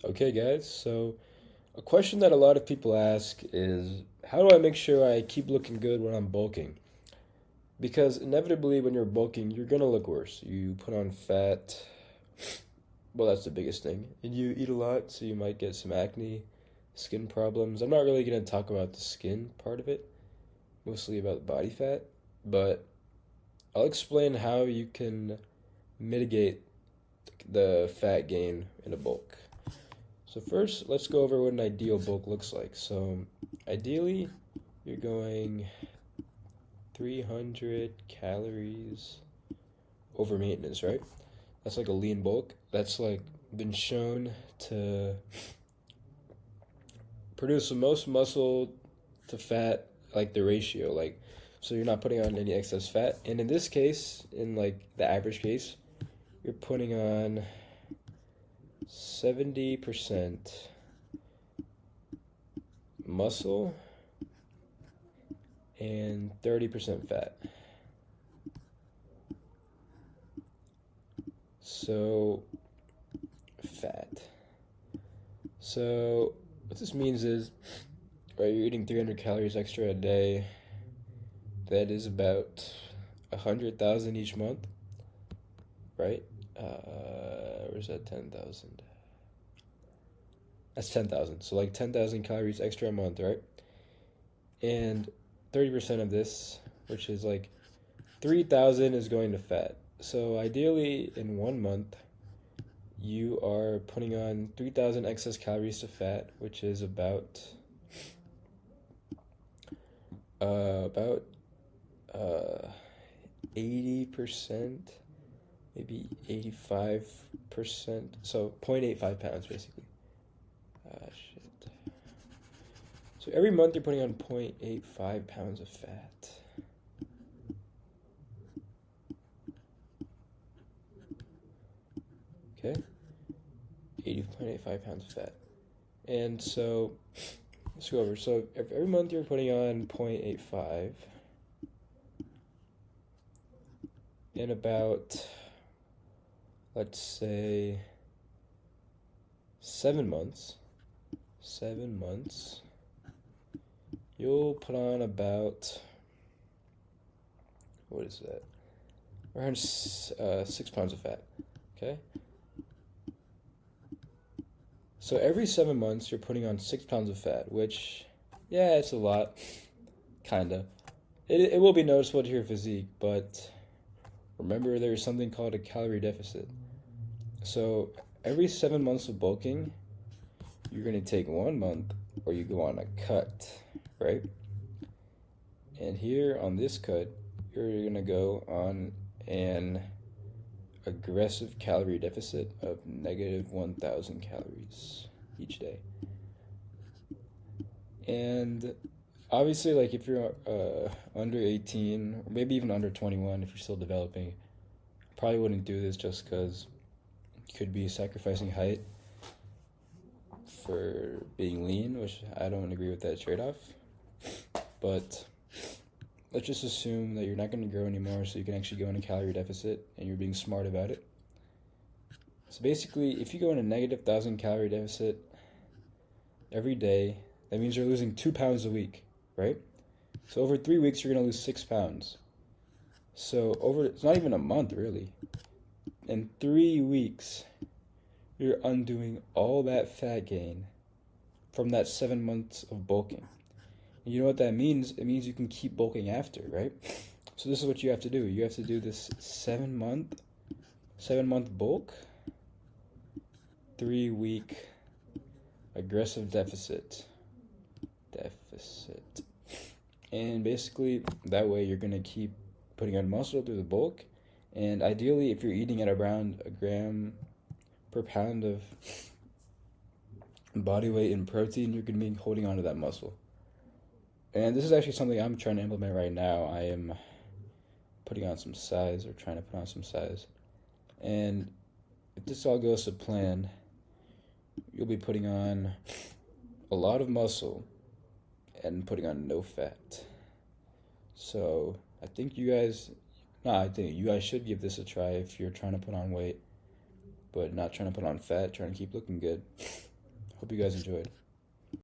Okay, guys, so a question that a lot of people ask is how do I make sure I keep looking good when I'm bulking? Because inevitably, when you're bulking, you're gonna look worse. You put on fat, well, that's the biggest thing, and you eat a lot, so you might get some acne, skin problems. I'm not really gonna talk about the skin part of it, mostly about body fat, but I'll explain how you can mitigate the fat gain in a bulk. So first, let's go over what an ideal bulk looks like. So ideally, you're going 300 calories over maintenance, right? That's like a lean bulk. That's like been shown to produce the most muscle to fat, like the ratio, like so you're not putting on any excess fat. And in this case, in like the average case, you're putting on 70% muscle and 30% fat. So, fat. So, what this means is, right, you're eating 300 calories extra a day. That is about 100,000 each month, right? Where's that 10,000? That's 10,000. So, like 10,000 calories extra a month, right? And 30% of this, which is like 3,000, is going to fat. So, ideally, in 1 month, you are putting on 3,000 excess calories to fat, which is about 80%, maybe 85%. So 0.85 pounds basically. Shit. So every month you're putting on 0.85 pounds of fat. Okay? 80.85 pounds of fat. And so let's go over. So every month you're putting on 0.85 in about, let's say, 7 months. 7 months. You'll put on about, what is that? Around 6 pounds of fat. Okay? So every 7 months, you're putting on 6 pounds of fat, which, yeah, it's a lot. Kinda. It will be noticeable to your physique, but remember there's something called a calorie deficit. So every 7 months of bulking, you're going to take 1 month where you go on a cut, right? And here on this cut, you're going to go on an aggressive calorie deficit of negative 1,000 calories each day. And obviously, like if you're under 18, or maybe even under 21, if you're still developing, probably wouldn't do this just because you could be sacrificing height for being lean, which I don't agree with that trade off. But let's just assume that you're not going to grow anymore, so you can actually go in a calorie deficit and you're being smart about it. So basically, if you go in a negative 1,000 calorie deficit every day, that means you're losing 2 pounds a week, right? So over 3 weeks, you're going to lose 6 pounds. So it's not even a month really. In 3 weeks, you're undoing all that fat gain from that 7 months of bulking. And you know what that means? It means you can keep bulking after, right? So this is what you have to do. You have to do this 7 month bulk, 3 week aggressive deficit. And basically that way you're gonna keep putting on muscle through the bulk. And ideally, if you're eating at around a gram per pound of body weight in protein, you're going to be holding on to that muscle. And this is actually something I'm trying to implement right now. I am putting on some size, or trying to put on some size. And if this all goes to plan, you'll be putting on a lot of muscle and putting on no fat. So I think you guys should give this a try if you're trying to put on weight, but not trying to put on fat, trying to keep looking good. Hope you guys enjoyed.